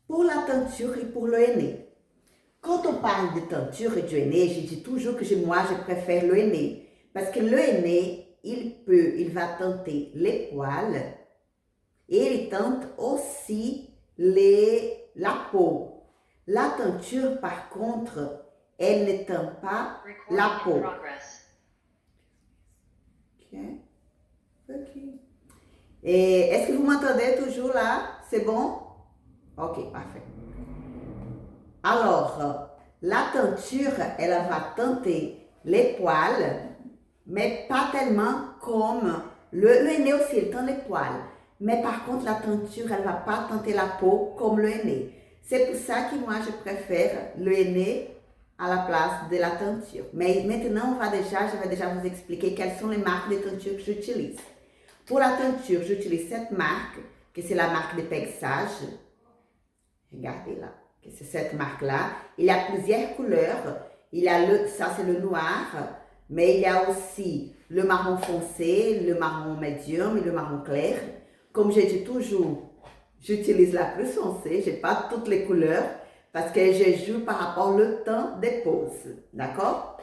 Pour la teinture et pour le henné. Quand on parle de teinture et du henné, je dis toujours que moi, je préfère le henné. Parce que le henné, il va teinter les poils et il teinte aussi la peau. La teinture, par contre, elle ne teinte pas la peau. Ok. Ok. Et est-ce que vous m'entendez toujours là? C'est bon? Ok, parfait. Alors, la teinture, elle va teinter les poils, mais pas tellement comme le henné aussi, il teint les poils. Mais par contre, la teinture, elle ne va pas teinter la peau comme le henné. C'est pour ça que moi, je préfère le henné à la place de la teinture. Mais maintenant, je vais déjà vous expliquer quelles sont les marques de teinture que j'utilise. Pour la teinture, j'utilise cette marque, que c'est la marque de Pegsage. Regardez là, que c'est cette marque-là. Il y a plusieurs couleurs. Ça c'est le noir, mais il y a aussi le marron foncé, le marron médium et le marron clair. Comme je dis toujours, j'utilise la plus foncée, je n'ai pas toutes les couleurs parce que je joue par rapport au temps des poses. D'accord?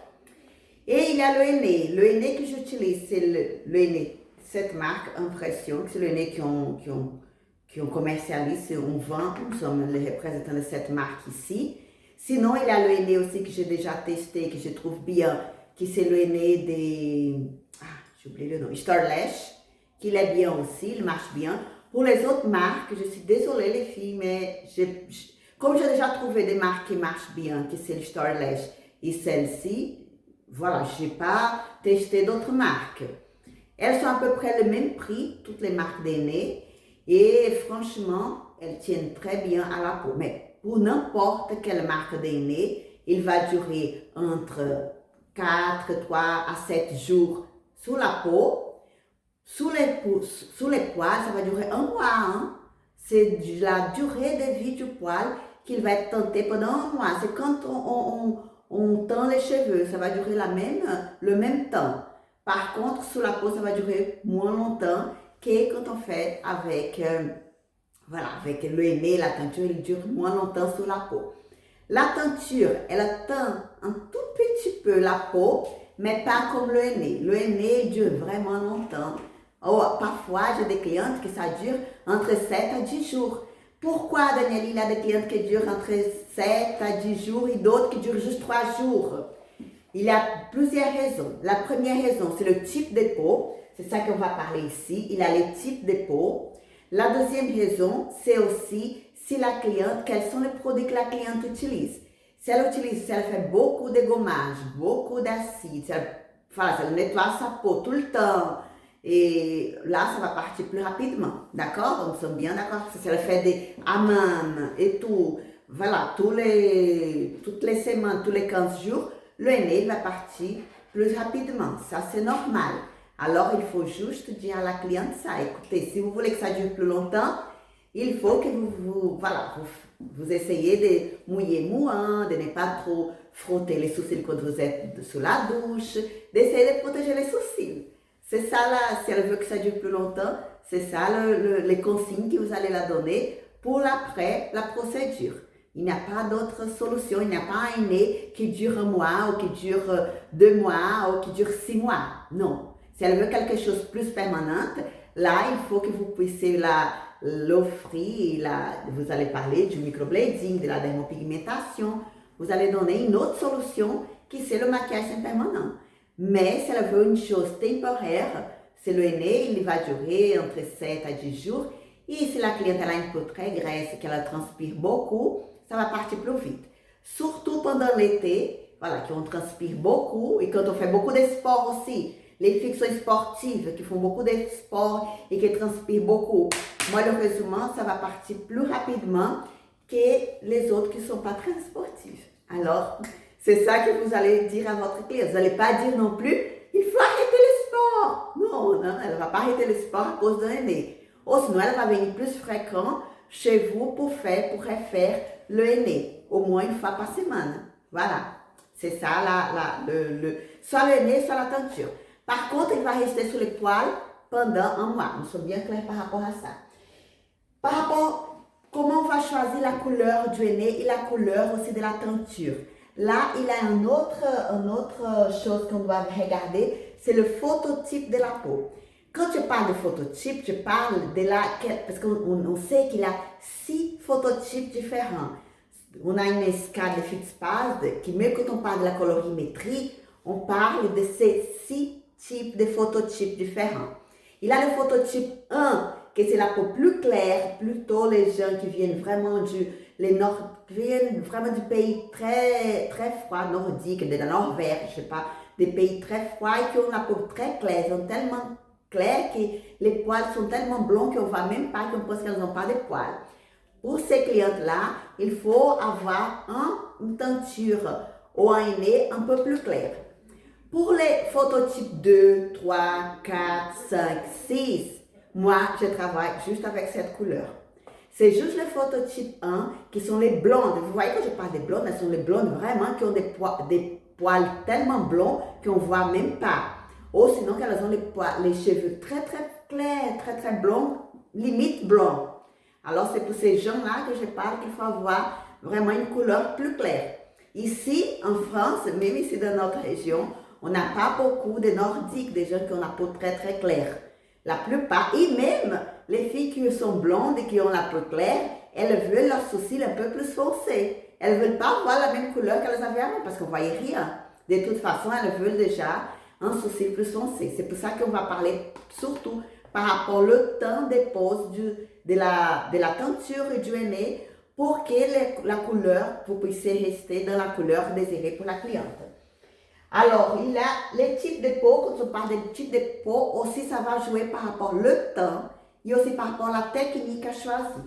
Et il y a le henné. Le henné que j'utilise, c'est le henné. Cette marque Impression, c'est le henné qui on commercialise, on vend, nous sommes les représentants de cette marque ici. Sinon, il y a le henné aussi que j'ai déjà testé, que je trouve bien, qui c'est le henné des... Ah, j'ai oublié le nom, Starlash, qu'il est bien aussi, il marche bien. Pour les autres marques, je suis désolée les filles, mais comme j'ai déjà trouvé des marques qui marchent bien, que c'est le Starlash et celle-ci, voilà, je n'ai pas testé d'autres marques. Elles sont à peu près le même prix, toutes les marques d'aînés, et franchement, elles tiennent très bien à la peau. Mais pour n'importe quelle marque d'aînés, il va durer entre 3 à 7 jours sous la peau. Sous les poils, ça va durer un mois. Hein? C'est la durée de vie du poil qu'il va être teinté pendant un mois. C'est quand on teint les cheveux, ça va durer le même temps. Par contre, sous la peau, ça va durer moins longtemps que quand on fait avec le henné, la teinture, il dure moins longtemps sous la peau. La teinture, elle teint un tout petit peu la peau, mais pas comme le henné. Le henné dure vraiment longtemps. Oh, parfois, j'ai des clientes que ça dure entre 7 à 10 jours. Pourquoi, Daniel, il y a des clientes qui durent entre 7 à 10 jours et d'autres qui durent juste 3 jours? Il y a plusieurs raisons. La première raison, c'est le type de peau. C'est ça qu'on va parler ici. Il y a les types de peau. La deuxième raison, c'est aussi quels sont les produits que la cliente utilise. Si elle fait beaucoup de gommage, beaucoup d'acide, si elle nettoie sa peau tout le temps, et là, ça va partir plus rapidement. D'accord? Nous sommes bien d'accord. Si elle fait des hammams et tout, voilà, toutes les semaines, tous les 15 jours, le henné va partir plus rapidement. Ça, c'est normal. Alors, il faut juste dire à la cliente ça. Écoutez, si vous voulez que ça dure plus longtemps, il faut que vous essayez de mouiller mouant, de ne pas trop frotter les sourcils quand vous êtes sous la douche, d'essayer de protéger les sourcils. C'est ça là, si elle veut que ça dure plus longtemps, c'est ça les consignes que vous allez la donner pour la procédure. Il n'y a pas d'autre solution, il n'y a pas un henné qui dure un mois ou qui dure 2 mois ou qui dure 6 mois. Non. Si elle veut quelque chose de plus permanent, là, il faut que vous puissiez l'offrir. Vous allez parler du microblading, de la dermopigmentation. Vous allez donner une autre solution qui c'est le maquillage impermanent. Mais si elle veut une chose temporaire, c'est le henné, il va durer entre 7 à 10 jours. Et si la cliente a une peau très grasse et qu'elle transpire beaucoup, ça va partir plus vite. Surtout pendant l'été, voilà, qu'on transpire beaucoup et quand on fait beaucoup de sport aussi. Les filles qui sont sportives, qui font beaucoup de sport et qui transpirent beaucoup, malheureusement, ça va partir plus rapidement que les autres qui ne sont pas très sportifs. Alors, c'est ça que vous allez dire à votre cliente. Vous n'allez pas dire non plus, il faut arrêter le sport. Non, elle ne va pas arrêter le sport à cause d'un henné. Ou sinon, elle va venir plus fréquent chez vous pour refaire le henné, au moins une fois par semaine. Voilà, c'est ça, soit le henné, soit la teinture. Par contre, il va rester sur les poils pendant un mois. Nous sommes bien clairs par rapport à ça. Par rapport comment on va choisir la couleur du henné et la couleur aussi de la teinture. Là, il y a une autre chose qu'on doit regarder, c'est le phototype de la peau. Quand je parle de phototype, je parle de parce qu'on sait qu'il y a 6 phototypes différents. On a une escale de Fitzpatrick qui, même quand on parle de la colorimétrie, on parle de ces 6 types de phototypes différents. Il y a le phototype 1, que c'est la peau plus claire, plutôt les gens qui viennent vraiment du pays très, très froid, nordique, de la Norvège, je sais pas, des pays très froids et qui ont la peau très claire, ils sont tellement clairs que les poils sont tellement blonds qu'on ne voit même pas, qu'on pense qu'elles n'ont pas de poils. Pour ces clientes-là, il faut avoir une teinture ou un henné un peu plus clair. Pour les phototypes 2, 3, 4, 5, 6, moi, je travaille juste avec cette couleur. C'est juste le phototype 1 qui sont les blondes. Vous voyez, quand je parle des blondes, elles sont les blondes vraiment qui ont des poils tellement blonds qu'on ne voit même pas. Ou sinon, qu'elles ont les cheveux très, très clairs, très, très blonds, limite blonds. Alors, c'est pour ces gens-là que je parle qu'il faut avoir vraiment une couleur plus claire. Ici, en France, même ici dans notre région, on n'a pas beaucoup de nordiques, des gens qui ont la peau très, très claire. La plupart, et même les filles qui sont blondes et qui ont la peau claire, elles veulent leurs sourcils un peu plus foncés. Elles ne veulent pas avoir la même couleur qu'elles avaient avant parce qu'on ne voyait rien. De toute façon, elles veulent déjà un sourcil plus foncé. C'est pour ça qu'on va parler surtout par rapport au temps de pose de la teinture et du henné pour que la couleur, vous puissiez rester dans la couleur désirée pour la cliente. Alors, il y a les types de peau, quand on parle des types de peau, aussi ça va jouer par rapport au temps et aussi par rapport à la technique à choisir.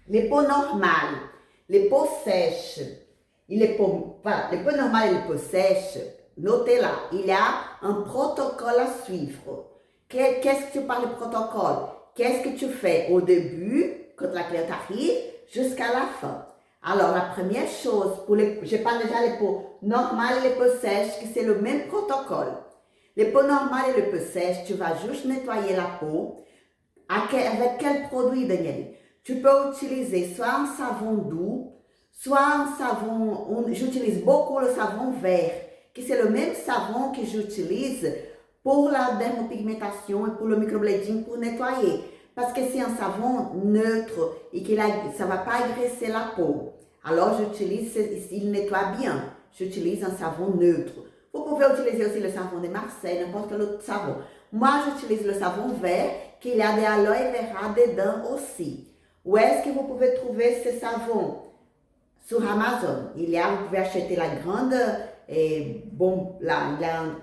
Les peaux normales, les peaux sèches, les peaux normales et les peaux sèches, notez là, il y a un protocole à suivre. Qu'est-ce que tu parles de protocole? Qu'est-ce que tu fais au début, quand la cliente arrive, jusqu'à la fin? Alors, la première chose, je parle déjà des peaux normales et les peaux sèches, que c'est le même protocole. Les peaux normales et les peaux sèches, tu vas juste nettoyer la peau. Avec quel produit, Daniel? Tu peux utiliser soit un savon doux, soit un savon, j'utilise beaucoup le savon vert, que c'est le même savon que j'utilise pour la dermopigmentation et pour le microblading pour nettoyer. Parce que c'est un savon neutre et que ça ne va pas agresser la peau. Alors, il nettoie bien. J'utilise un savon neutre. Vous pouvez utiliser aussi le savon de Marseille, n'importe quel autre savon. Moi, j'utilise le savon vert, qu'il y a des aloe vera dedans aussi. Où est-ce que vous pouvez trouver ce savon? Sur Amazon. Vous pouvez acheter la grande,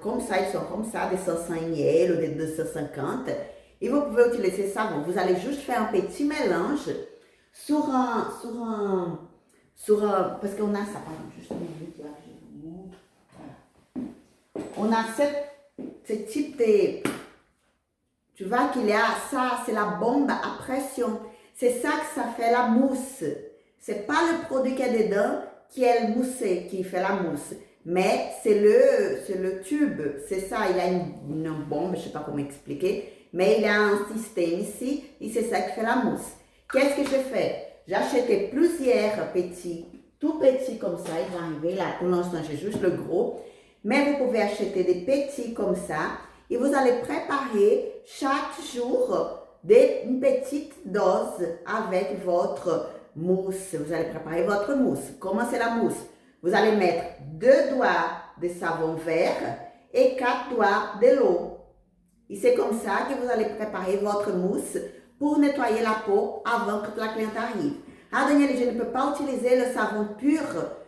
comme ça, ils sont comme ça, des 500 ml ou des 250. Et vous pouvez utiliser ce savon. Vous allez juste faire un petit mélange parce qu'on a ça, pardon, juste une minute là, je vous montre. Voilà. On a ce type de, tu vois qu'il y a ça, c'est la bombe à pression. C'est ça que ça fait la mousse. C'est pas le produit qui est dedans qui est le moussé, qui fait la mousse. Mais c'est le tube. C'est ça, il y a une bombe, je sais pas comment expliquer. Mais il y a un système ici et c'est ça qui fait la mousse. Qu'est-ce que je fais? J'ai acheté plusieurs petits, tout petits comme ça. Ils vont arriver là. Pour l'instant, j'ai juste le gros. Mais vous pouvez acheter des petits comme ça. Et vous allez préparer chaque jour une petite dose avec votre mousse. Vous allez préparer votre mousse. Comment c'est la mousse? Vous allez mettre 2 doigts de savon vert et 4 doigts de l'eau. Et c'est comme ça que vous allez préparer votre mousse pour nettoyer la peau avant que la cliente arrive. Ah Daniel, je ne peux pas utiliser le savon pur,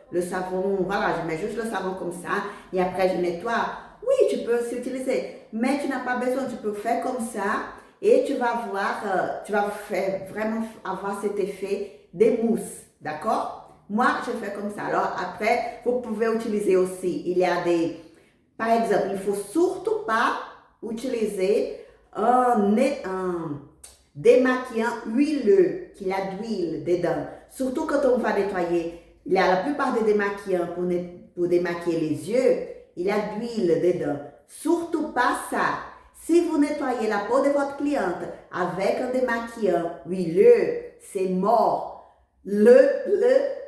le savon, voilà, je mets juste le savon comme ça et après je nettoie. Oui, tu peux aussi utiliser, mais tu n'as pas besoin, tu peux faire comme ça et tu vas vraiment avoir cet effet de mousse, d'accord? Moi, je fais comme ça. Alors après, vous pouvez utiliser aussi, par exemple, il ne faut surtout pas utiliser un démaquillant huileux qui a d'huile dedans. Surtout quand on va nettoyer. La plupart des démaquillants pour démaquiller les yeux, il y a d'huile dedans. Surtout pas ça. Si vous nettoyez la peau de votre cliente avec un démaquillant huileux, c'est mort. le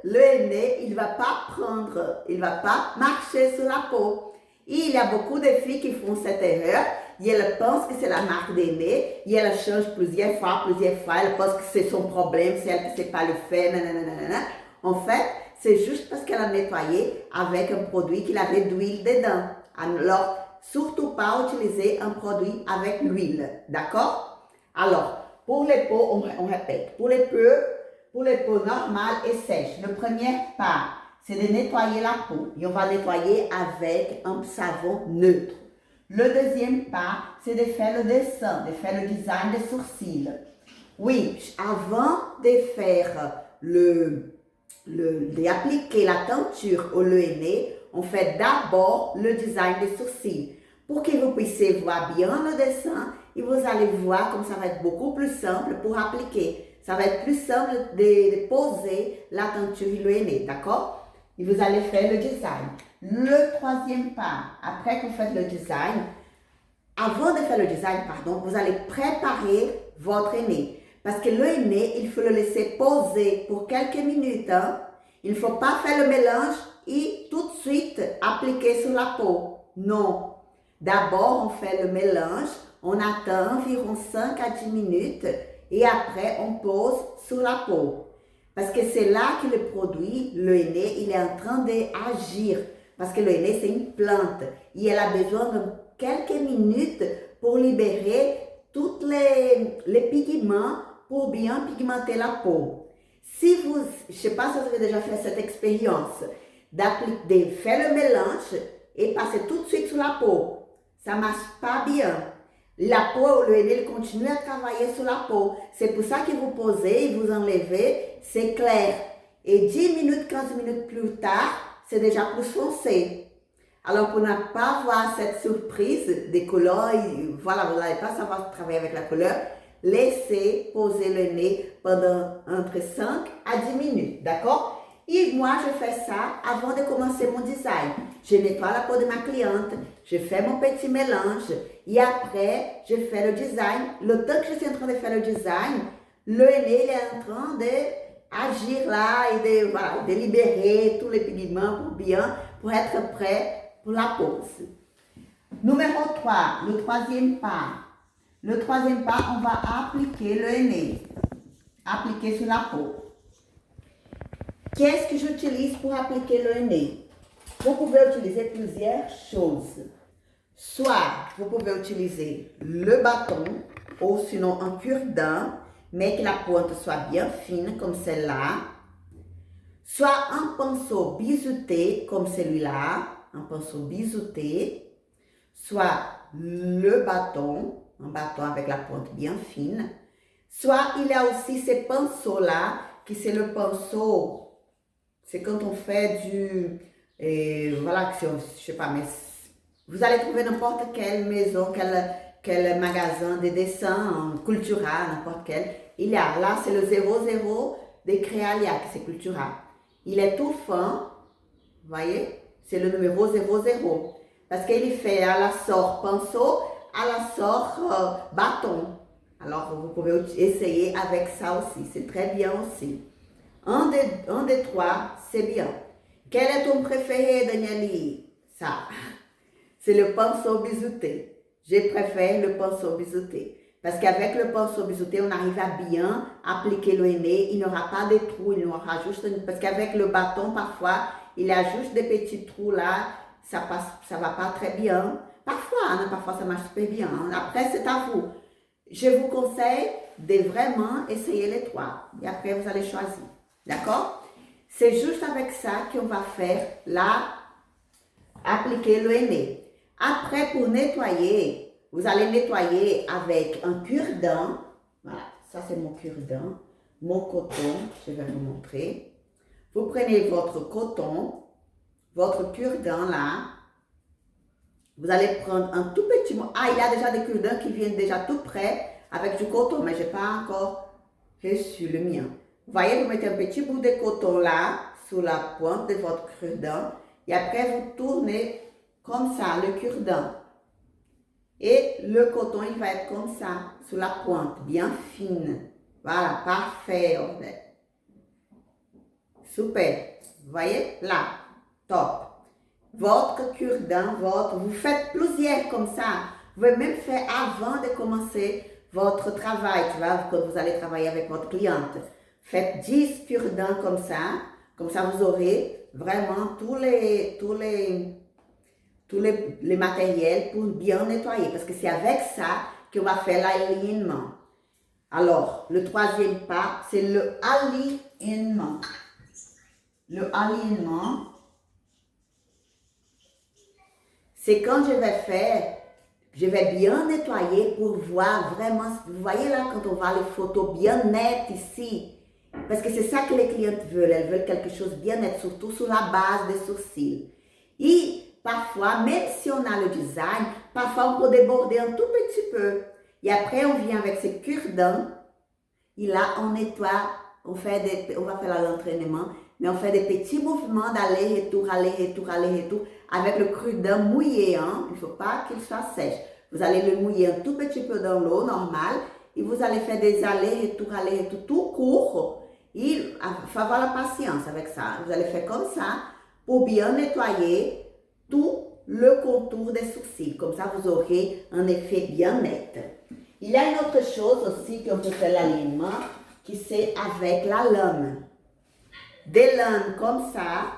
henné, il va pas marcher sur la peau. Et il y a beaucoup de filles qui font cette erreur. Et elles pensent que c'est la marque d'aîné. Et elles changent plusieurs fois. Elles pensent que c'est son problème, c'est elle qui ne sait pas le faire. Nanana. En fait, c'est juste parce qu'elle a nettoyé avec un produit qu'il avait d'huile dedans. Alors, surtout pas utiliser un produit avec l'huile. D'accord? Alors, pour les peaux, on répète. Pour les peaux normales et sèches, le premier pas, c'est de nettoyer la peau. Et on va nettoyer avec un savon neutre. Le deuxième pas, c'est de faire le dessin, de faire le design des sourcils. Oui, avant de faire d'appliquer la teinture au henné, on fait d'abord le design des sourcils. Pour que vous puissiez voir bien le dessin, et vous allez voir comme ça va être beaucoup plus simple pour appliquer. Ça va être plus simple de poser la teinture et le henné, d'accord? Et vous allez faire le design. Le troisième pas, après que vous faites le design, avant de faire le design, vous allez préparer votre henné. Parce que le henné, il faut le laisser poser pour quelques minutes. Hein? Il ne faut pas faire le mélange et tout de suite appliquer sur la peau. Non. D'abord, on fait le mélange, on attend environ 5 à 10 minutes et après, on pose sur la peau. Parce que c'est là que le produit, le henné, il est en train d'agir. Parce que le henné, c'est une plante. Et elle a besoin de quelques minutes pour libérer tous les pigments pour bien pigmenter la peau. Si vous, je ne sais pas si vous avez déjà fait cette expérience, de faire le mélange et passer tout de suite sur la peau, ça ne marche pas bien. La peau, le henné, il continue à travailler sur la peau. C'est pour ça que vous posez et vous enlevez, c'est clair. Et 10 minutes, 15 minutes plus tard, c'est déjà plus foncé. Alors, pour ne pas avoir cette surprise des couleurs, voilà, vous n'allez pas savoir travailler avec la couleur, laissez poser le nez pendant entre 5 à 10 minutes, d'accord? Et moi, je fais ça avant de commencer mon design. Je nettoie la peau de ma cliente, je fais mon petit mélange et après, je fais le design. Le temps que je suis en train de faire le design, le nez il est en train d'agir là et de libérer tous les pigments pour être prêt pour la pose. Numéro 3, le troisième pas. Le troisième pas, on va appliquer le henné. Appliquer sur la peau. Qu'est-ce que j'utilise pour appliquer le henné? Vous pouvez utiliser plusieurs choses. Soit vous pouvez utiliser le bâton ou sinon un cure-dent, mais que la pointe soit bien fine comme celle-là. Soit un pinceau biseauté comme celui-là, un pinceau biseauté. Soit le bâton, un bâton avec la pointe bien fine. Soit il y a aussi ces pinceaux-là, qui c'est le pinceau, c'est quand on fait voilà, je sais pas, mais vous allez trouver n'importe quelle maison, quel magasin de dessin, Cultura, n'importe quel. Il y a, là c'est le 00 de Créalia, c'est Cultura. Il est tout fin, vous voyez, c'est le numéro 00. Parce qu'il fait à la sorte pinceau, à la sorte bâton. Alors, vous pouvez essayer avec ça aussi. C'est très bien aussi. Un des trois, c'est bien. Quel est ton préféré, Danieli? Ça. C'est le pinceau biseauté. Je préfère le pinceau biseauté. Parce qu'avec le pinceau biseauté, on arrive à bien appliquer le henné. Il n'y aura pas de trous. Il y aura juste... Parce qu'avec le bâton, parfois, il y a juste des petits trous là. Ça va pas très bien. Parfois ça marche super bien. Après, c'est à vous. Je vous conseille de vraiment essayer les trois. Et après, vous allez choisir. D'accord? C'est juste avec ça qu'on va faire appliquer le henné. Après, pour nettoyer, vous allez nettoyer avec un cure-dent. Voilà, ça c'est mon cure-dent. Mon coton, je vais vous montrer. Vous prenez votre coton, votre cure-dent là. Vous allez prendre un tout petit mot. Ah, il y a déjà des cure-dents qui viennent déjà tout prêts avec du coton, mais je n'ai pas encore reçu le mien. Vous voyez, vous mettez un petit bout de coton là, sous la pointe de votre cure-dent. Et après, vous tournez comme ça, le cure-dent. Et le coton, il va être comme ça, sous la pointe, bien fine. Voilà, parfait. Super. Vous voyez? Là. Top. Votre cure-dent, vous faites plusieurs comme ça. Vous pouvez même faire avant de commencer votre travail, tu vois, quand vous allez travailler avec votre cliente. Faites 10 cure-dents comme ça vous aurez vraiment tous les matériels pour bien nettoyer. Parce que c'est avec ça qu'on va faire l'alignement. Alors, le troisième pas, c'est le alignement. Le alignement, c'est quand je vais bien nettoyer pour voir vraiment, vous voyez là quand on voit les photos bien nettes ici, parce que c'est ça que les clientes veulent, elles veulent quelque chose bien net, surtout sur la base des sourcils. Et parfois, même si on a le design, parfois on peut déborder un tout petit peu. Et après, on vient avec ses cure-dents, et là, on nettoie, on va faire l'entraînement, mais on fait des petits mouvements d'aller-retour, aller-retour, aller-retour, avec le cure-dent mouillé, hein? Il ne faut pas qu'il soit sèche. Vous allez le mouiller un tout petit peu dans l'eau normale, et vous allez faire des allers-retour, tout court. Et il faut avoir la patience avec ça. Vous allez faire comme ça pour bien nettoyer tout le contour des sourcils. Comme ça, vous aurez un effet bien net. Il y a une autre chose aussi qu'on peut faire l'alignement, qui c'est avec la lame. Des lames comme ça,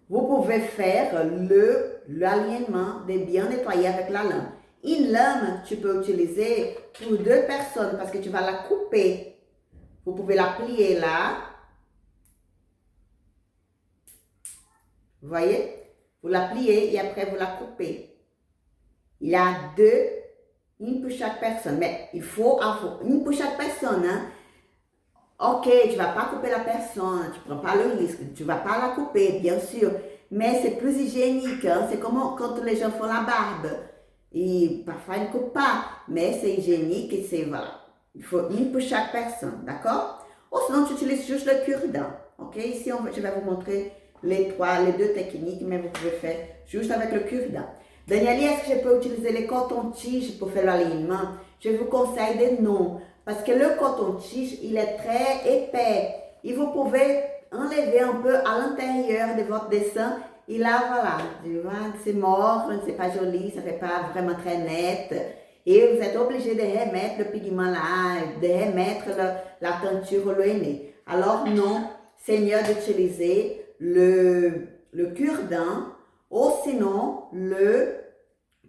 vous pouvez faire l'alignement de bien nettoyer avec la lame. Une lame, tu peux utiliser pour 2 personnes parce que tu vas la couper. Vous pouvez la plier là. Vous voyez? Vous la pliez et après vous la coupez. Il y a 2, une pour chaque personne. Mais il faut avoir une pour chaque personne. Hein? Ok, tu ne vas pas couper la personne, tu ne prends pas le risque, tu ne vas pas la couper, bien sûr. Mais c'est plus hygiénique. Hein? C'est comme quand les gens font la barbe. Et parfois ils ne coupent pas. Mais c'est hygiénique et c'est voilà. Il faut une pour chaque personne, d'accord? Ou sinon, tu utilises juste le cure-dent. Ok? Ici, je vais vous montrer les 2 techniques, mais vous pouvez faire juste avec le cure-dent. Danieli, est-ce que je peux utiliser les cotons-tiges pour faire l'alignement? Je vous conseille de non. Parce que le coton-tige, il est très épais. Et vous pouvez enlever un peu à l'intérieur de votre dessin. Et là, voilà, tu vois, c'est mort, c'est pas joli, ça ne fait pas vraiment très net. Et vous êtes obligé de remettre le pigment là, de remettre la teinture au nez. Alors non, c'est mieux d'utiliser le cure-dent ou sinon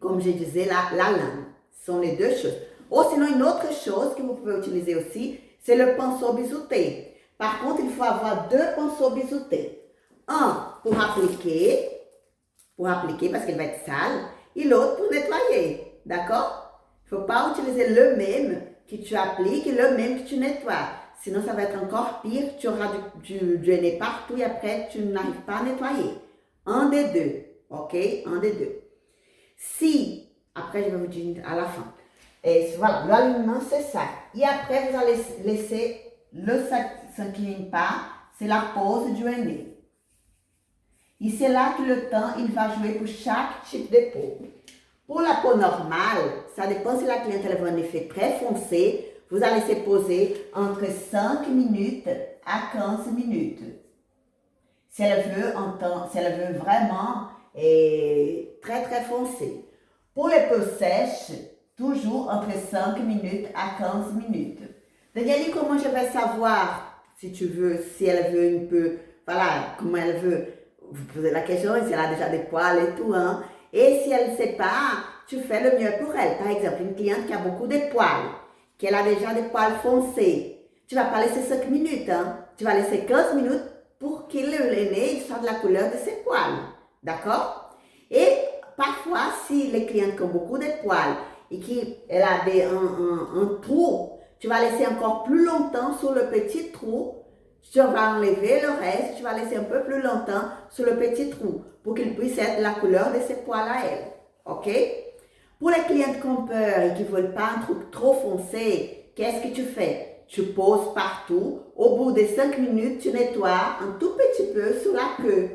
comme je disais, la lame. Ce sont les 2 choses. Ou sinon, une autre chose que vous pouvez utiliser aussi, c'est le pinceau biseauté. Par contre, il faut avoir 2 pinceaux biseautés. Un pour appliquer parce qu'il va être sale, et l'autre pour nettoyer. D'accord? Il ne faut pas utiliser le même que tu appliques et le même que tu nettoies. Sinon, ça va être encore pire. Tu auras du nez partout et après, tu n'arrives pas à nettoyer. Un des 2. Ok? Un des 2. Si, après, je vais vous dire à la fin. Et voilà, l'alignement, c'est ça. Et après, vous allez laisser le 5e pas, c'est la pose du nez. Et c'est là que le temps, il va jouer pour chaque type de peau. Pour la peau normale, ça dépend si la cliente elle veut un effet très foncé, vous allez se poser entre 5 minutes à 15 minutes. Si elle veut vraiment très très foncé. Pour les peaux sèches, toujours entre 5 minutes à 15 minutes. Danieli, comment je vais savoir si elle veut un peu, voilà, comment elle veut. Vous posez la question, si elle a déjà des poils et tout, hein. Et si elle ne sait pas, tu fais le mieux pour elle. Par exemple, une cliente qui a beaucoup de poils, qu'elle a déjà des poils foncés, tu ne vas pas laisser 5 minutes, hein. Tu vas laisser 15 minutes pour que le nez soit de la couleur de ses poils. D'accord? Et parfois, si les clientes qui ont beaucoup de poils et qu'elle a un trou, tu vas laisser encore plus longtemps sur le petit trou. Tu vas enlever le reste, tu vas laisser un peu plus longtemps sur le petit trou pour qu'il puisse être la couleur de ses poils à elle. Ok? Pour les clientes qui ont peur et qui ne veulent pas un truc trop foncé, qu'est-ce que tu fais? Tu poses partout. Au bout de 5 minutes, tu nettoies un tout petit peu sur la queue.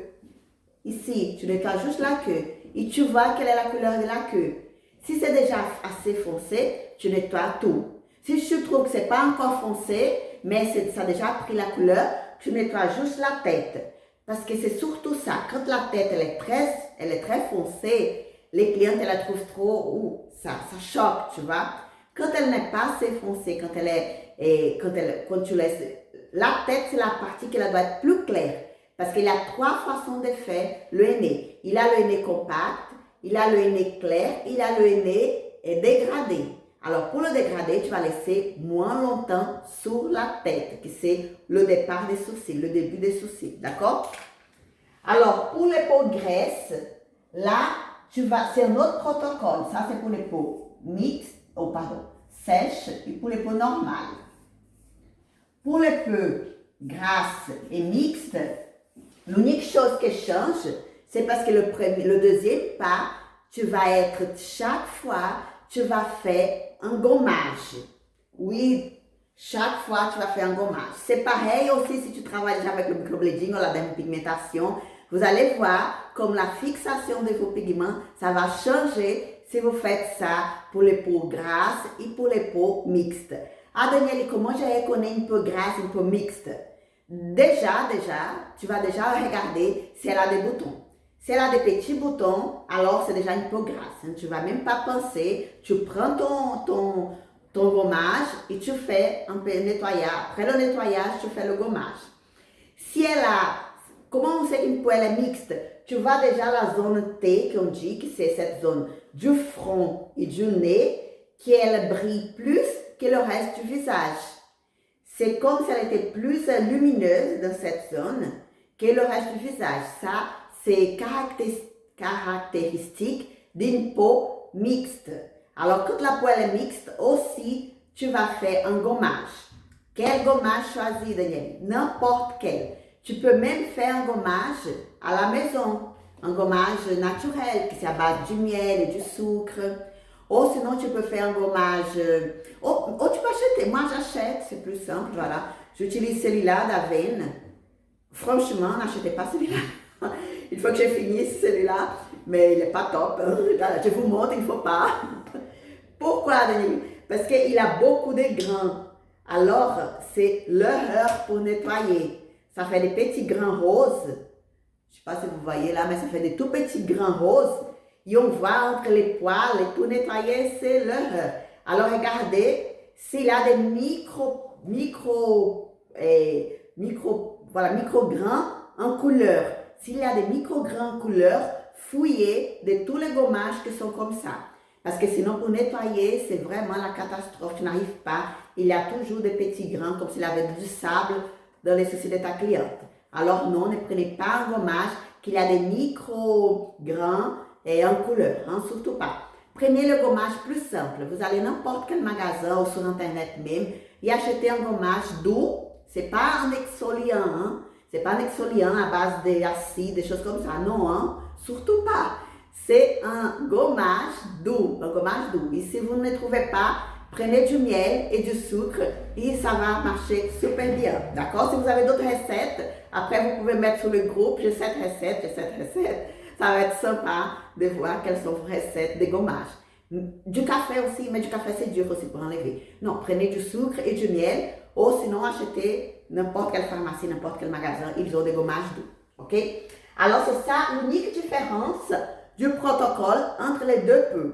Ici, tu nettoies juste la queue. Et tu vois quelle est la couleur de la queue. Si c'est déjà assez foncé, tu nettoies tout. Si tu trouves que ce n'est pas encore foncé, mais ça a déjà pris la couleur, tu nettoies juste la tête. Parce que c'est surtout ça. Quand la tête elle est très foncée, les clientes, elles la trouvent trop, ça choque, tu vois. Quand elle n'est pas assez foncée, quand tu laisses, la tête, c'est la partie qui doit être plus claire. Parce qu'il y a 3 façons de faire le henné. Il a le henné compact, il a le henné clair, il a le henné dégradé. Alors, pour le dégradé, tu vas laisser moins longtemps sur la tête, qui c'est le départ des sourcils, le début des sourcils, d'accord? Alors, pour les peaux graisses, là, c'est un autre protocole. Ça, c'est pour les peaux mixtes, sèches, et pour les peaux normales. Pour les peaux grasses et mixtes, l'unique chose qui change, c'est parce que le deuxième pas, chaque fois, tu vas faire un gommage. Oui, chaque fois, tu vas faire un gommage. C'est pareil aussi si tu travailles déjà avec le microblading ou la dermopigmentation. Vous allez voir comme la fixation de vos pigments, ça va changer si vous faites ça pour les peaux grasses et pour les peaux mixtes. Ah, Danielle, comment je reconnais une peau grasse et une peau mixte? Déjà, tu vas déjà regarder si elle a des boutons. Si elle a des petits boutons, alors c'est déjà une peau grasse. Tu ne vas même pas penser, tu prends ton gommage et tu fais un peu de nettoyage. Après le nettoyage, tu fais le gommage. Si elle a, comment on sait qu'une peau elle est mixte? Tu vois déjà la zone T qu'on dit que c'est cette zone du front et du nez qui elle brille plus que le reste du visage. C'est comme si elle était plus lumineuse dans cette zone que le reste du visage. Ça, c'est caractéristique d'une peau mixte. Alors, quand la peau est mixte, aussi, tu vas faire un gommage. Quel gommage choisir, Daniel? N'importe quel. Tu peux même faire un gommage à la maison. Un gommage naturel, qui est à base du miel et du sucre. Ou sinon, tu peux faire un gommage. Ou tu peux acheter. Moi, j'achète, c'est plus simple, voilà. J'utilise celui-là d'Avène. Franchement, n'achetez pas celui-là. Il faut que je finisse celui-là, mais il n'est pas top. Je vous montre, il ne faut pas. Pourquoi, Denis? Parce qu'il a beaucoup de grains. Alors, c'est l'heure pour nettoyer. Ça fait des petits grains roses. Je ne sais pas si vous voyez là, mais ça fait des tout petits grains roses. Et on voit entre les poils et pour nettoyer, c'est l'heure. Alors, regardez, s'il a des micro-grains en couleur. S'il y a des micro-grains en couleur, fouillez de tous les gommages qui sont comme ça. Parce que sinon, pour nettoyer, c'est vraiment la catastrophe. Tu n'arrives pas. Il y a toujours des petits grains, comme s'il y avait du sable dans les sourcils de ta cliente. Alors non, ne prenez pas un gommage qu'il y a des micro-grains en couleur. Surtout pas. Prenez le gommage plus simple. Vous allez n'importe quel magasin ou sur Internet même et achetez un gommage doux. C'est pas un exfoliant, C'est pas un exfoliant à base d'acide, des choses comme ça. Non, surtout pas. C'est un gommage doux. Et si vous ne le trouvez pas, prenez du miel et du sucre et ça va marcher super bien. D'accord? Si vous avez d'autres recettes, après vous pouvez mettre sur le groupe, j'ai cette recette. Ça va être sympa de voir quelles sont vos recettes de gommage. Du café aussi, mais du café c'est dur aussi pour enlever. Non, prenez du sucre et du miel ou sinon achetez n'importe quelle pharmacie, n'importe quel magasin, ils ont des gommages doux. Ok? Alors c'est ça l'unique différence du protocole entre les deux peaux.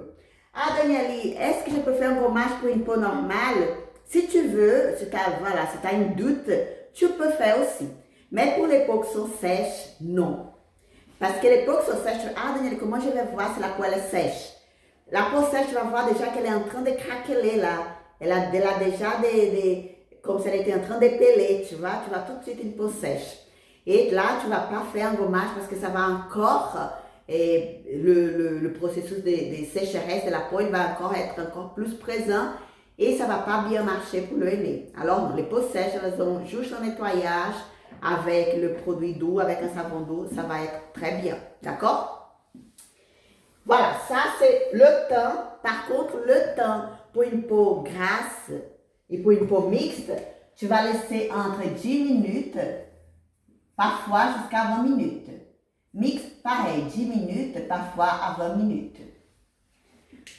Ah Danielle, est-ce que je peux faire un gommage pour une peau normale? Si tu veux, si tu as une doute, tu peux faire aussi. Mais pour les peaux qui sont sèches, non. Parce que les peaux qui sont sèches, Danielle, comment je vais voir si la peau elle est sèche? La peau sèche, tu vas voir déjà qu'elle est en train de craqueler là. Elle a déjà comme si elle était en train de peler, tu vois tout de suite une peau sèche. Et là, tu ne vas pas faire un gommage parce que ça va encore, le processus de sécheresse de la peau, il va encore être encore plus présent et ça ne va pas bien marcher pour le henné. Alors, les peaux sèches, elles ont juste un nettoyage avec le produit doux, avec un savon doux, ça va être très bien. D'accord? Voilà, ça c'est le temps. Par contre, le temps pour une peau grasse et pour une peau mixte, tu vas laisser entre 10 minutes, parfois jusqu'à 20 minutes. Mixte, pareil, 10 minutes, parfois à 20 minutes.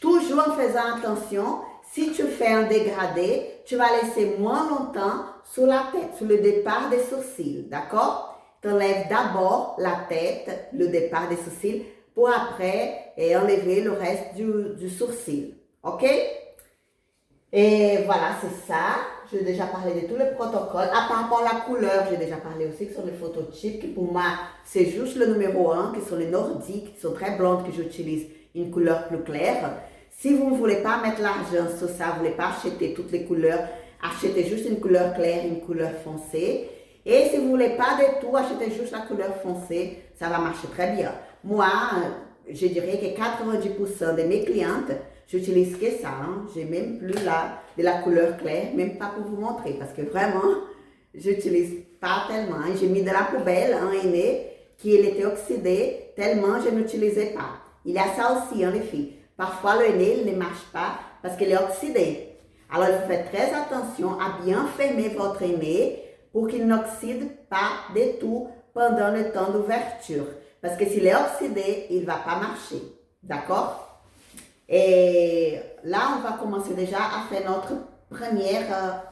Toujours en faisant attention, Si tu fais un dégradé, tu vas laisser moins longtemps sur la tête, sur le départ des sourcils, d'accord? Tu enlèves d'abord la tête, le départ des sourcils, pour après enlever le reste du sourcil, ok? Et voilà, c'est ça. J'ai déjà parlé de tout le protocole. Ah, par rapport à la couleur, j'ai déjà parlé aussi que sont les phototypes, qui pour moi, c'est juste le numéro 1, qui sont les nordiques, qui sont très blondes, que j'utilise une couleur plus claire. Si vous ne voulez pas mettre l'argent sur ça, vous ne voulez pas acheter toutes les couleurs, achetez juste une couleur claire, une couleur foncée. Et si vous ne voulez pas de tout, achetez juste la couleur foncée, ça va marcher très bien. Moi, je dirais que 90% de mes clientes, j'utilise que ça. Hein. J'ai même plus de la couleur claire, même pas pour vous montrer, parce que vraiment, j'utilise pas tellement. J'ai mis de la poubelle un aîné qui était oxydé, tellement je n'utilisais pas. Il y a ça aussi, les filles. Parfois, le nez il ne marche pas parce qu'il est oxydé. Alors, il faut faire très attention à bien fermer votre nez pour qu'il n'oxyde pas du tout pendant le temps d'ouverture. Parce que s'il est oxydé, il ne va pas marcher. D'accord? Et là, on va commencer déjà à faire notre première